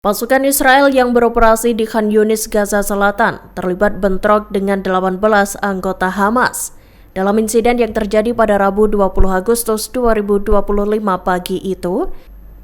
Pasukan Israel yang beroperasi di Khan Yunis, Gaza Selatan, terlibat bentrok dengan 18 anggota Hamas. Dalam insiden yang terjadi pada Rabu 20 Agustus 2025 pagi itu,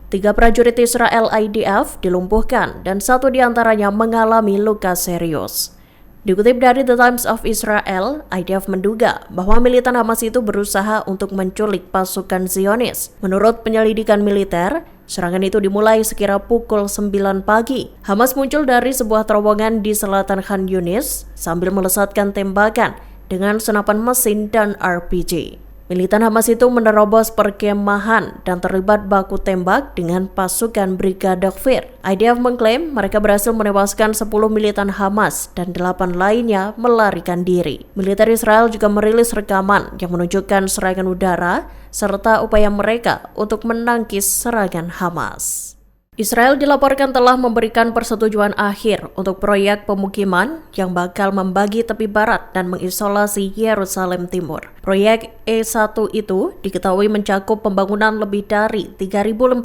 3 prajurit Israel IDF dilumpuhkan dan 1 diantaranya mengalami luka serius. Dikutip dari The Times of Israel, IDF menduga bahwa militan Hamas itu berusaha untuk menculik pasukan Zionis. Menurut penyelidikan militer, serangan itu dimulai sekira pukul 9 pagi. Hamas muncul dari sebuah terowongan di selatan Khan Yunis sambil melesatkan tembakan dengan senapan mesin dan RPG. Militan Hamas itu menerobos perkemahan dan terlibat baku tembak dengan pasukan Brigade Kfir. IDF mengklaim mereka berhasil menewaskan 10 militan Hamas dan 8 lainnya melarikan diri. Militer Israel juga merilis rekaman yang menunjukkan serangan udara serta upaya mereka untuk menangkis serangan Hamas. Israel dilaporkan telah memberikan persetujuan akhir untuk proyek pemukiman yang bakal membagi tepi barat dan mengisolasi Yerusalem Timur. Proyek E1 itu diketahui mencakup pembangunan lebih dari 3.400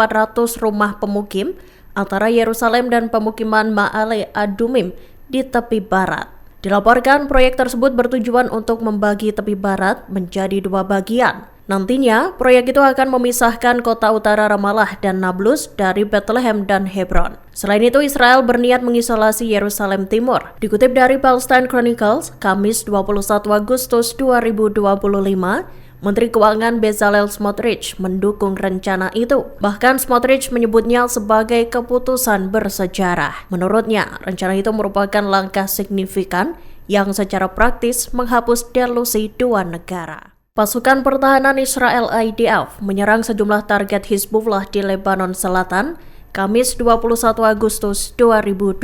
rumah pemukim antara Yerusalem dan pemukiman Ma'ale Adumim di tepi barat. Dilaporkan proyek tersebut bertujuan untuk membagi tepi barat menjadi 2 bagian. Nantinya, proyek itu akan memisahkan kota utara Ramallah dan Nablus dari Bethlehem dan Hebron. Selain itu, Israel berniat mengisolasi Yerusalem Timur. Dikutip dari Palestine Chronicles, Kamis 21 Agustus 2025, Menteri Keuangan Bezalel Smotrich mendukung rencana itu. Bahkan Smotrich menyebutnya sebagai keputusan bersejarah. Menurutnya, rencana itu merupakan langkah signifikan yang secara praktis menghapus delusi dua negara. Pasukan pertahanan Israel IDF menyerang sejumlah target Hizbullah di Lebanon Selatan, Kamis 21 Agustus 2025.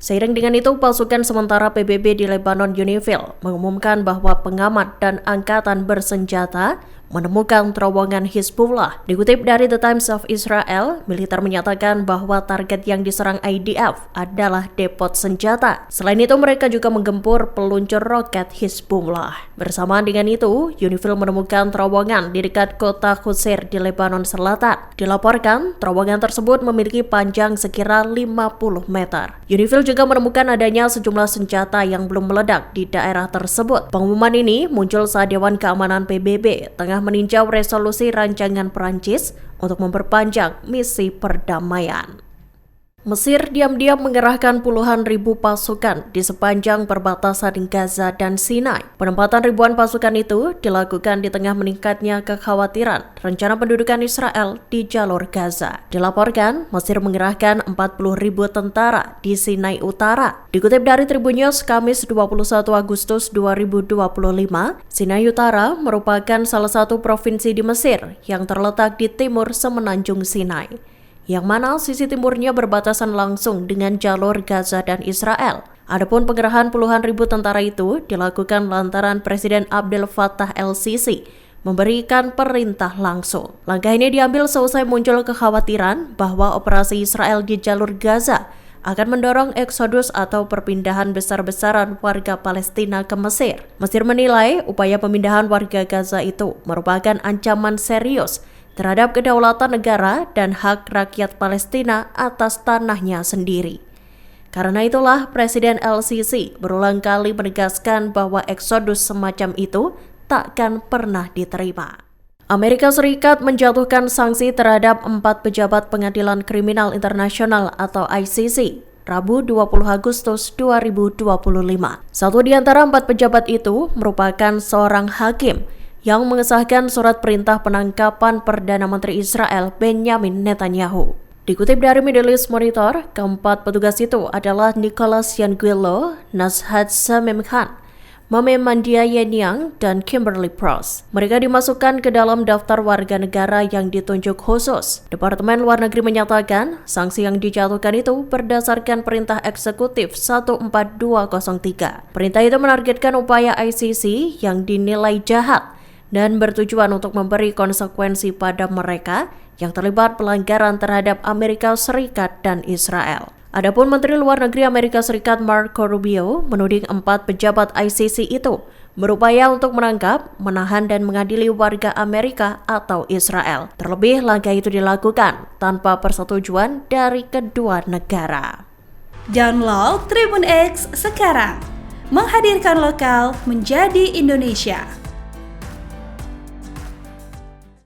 Seiring dengan itu, pasukan sementara PBB di Lebanon UNIFIL mengumumkan bahwa pengamat dan angkatan bersenjata menemukan terowongan Hizbullah. Dikutip dari The Times of Israel, militer menyatakan bahwa target yang diserang IDF adalah depot senjata. Selain itu, mereka juga menggempur peluncur roket Hizbullah. Bersamaan dengan itu, UNIFIL menemukan terowongan di dekat kota Qusayr di Lebanon Selatan. Dilaporkan, terowongan tersebut memiliki panjang sekira 50 meter. UNIFIL juga menemukan adanya sejumlah senjata yang belum meledak di daerah tersebut. Pengumuman ini muncul saat Dewan Keamanan PBB tengah meninjau resolusi rancangan Perancis untuk memperpanjang misi perdamaian. Mesir diam-diam mengerahkan puluhan ribu pasukan di sepanjang perbatasan Gaza dan Sinai. Penempatan ribuan pasukan itu dilakukan di tengah meningkatnya kekhawatiran rencana pendudukan Israel di jalur Gaza. Dilaporkan, Mesir mengerahkan 40 ribu tentara di Sinai Utara. Dikutip dari Tribun News, Kamis 21 Agustus 2025, Sinai Utara merupakan salah satu provinsi di Mesir yang terletak di timur semenanjung Sinai, yang mana sisi timurnya berbatasan langsung dengan jalur Gaza dan Israel. Adapun pengerahan puluhan ribu tentara itu dilakukan lantaran Presiden Abdel Fattah el-Sisi memberikan perintah langsung. Langkah ini diambil seusai muncul kekhawatiran bahwa operasi Israel di jalur Gaza akan mendorong eksodus atau perpindahan besar-besaran warga Palestina ke Mesir. Mesir menilai upaya pemindahan warga Gaza itu merupakan ancaman serius terhadap kedaulatan negara dan hak rakyat Palestina atas tanahnya sendiri. Karena itulah Presiden el-Sisi berulang kali menegaskan bahwa eksodus semacam itu takkan pernah diterima. Amerika Serikat menjatuhkan sanksi terhadap 4 pejabat Pengadilan Kriminal Internasional atau ICC Rabu 20 Agustus 2025. Satu di antara 4 pejabat itu merupakan seorang hakim yang mengesahkan surat perintah penangkapan Perdana Menteri Israel Benjamin Netanyahu. Dikutip dari Middle East Monitor, keempat petugas itu adalah Nicholas Yanguillo, Nazhat Samim Khan, Mame Mandiayenyang, dan Kimberly Pross. Mereka dimasukkan ke dalam daftar warga negara yang ditunjuk khusus. Departemen Luar Negeri menyatakan sanksi yang dijatuhkan itu berdasarkan perintah eksekutif 14203. Perintah itu menargetkan upaya ICC yang dinilai jahat dan bertujuan untuk memberi konsekuensi pada mereka yang terlibat pelanggaran terhadap Amerika Serikat dan Israel. Adapun Menteri Luar Negeri Amerika Serikat Marco Rubio menuding 4 pejabat ICC itu berupaya untuk menangkap, menahan dan mengadili warga Amerika atau Israel. Terlebih langkah itu dilakukan tanpa persetujuan dari kedua negara. Download Tribun X sekarang, menghadirkan lokal menjadi Indonesia.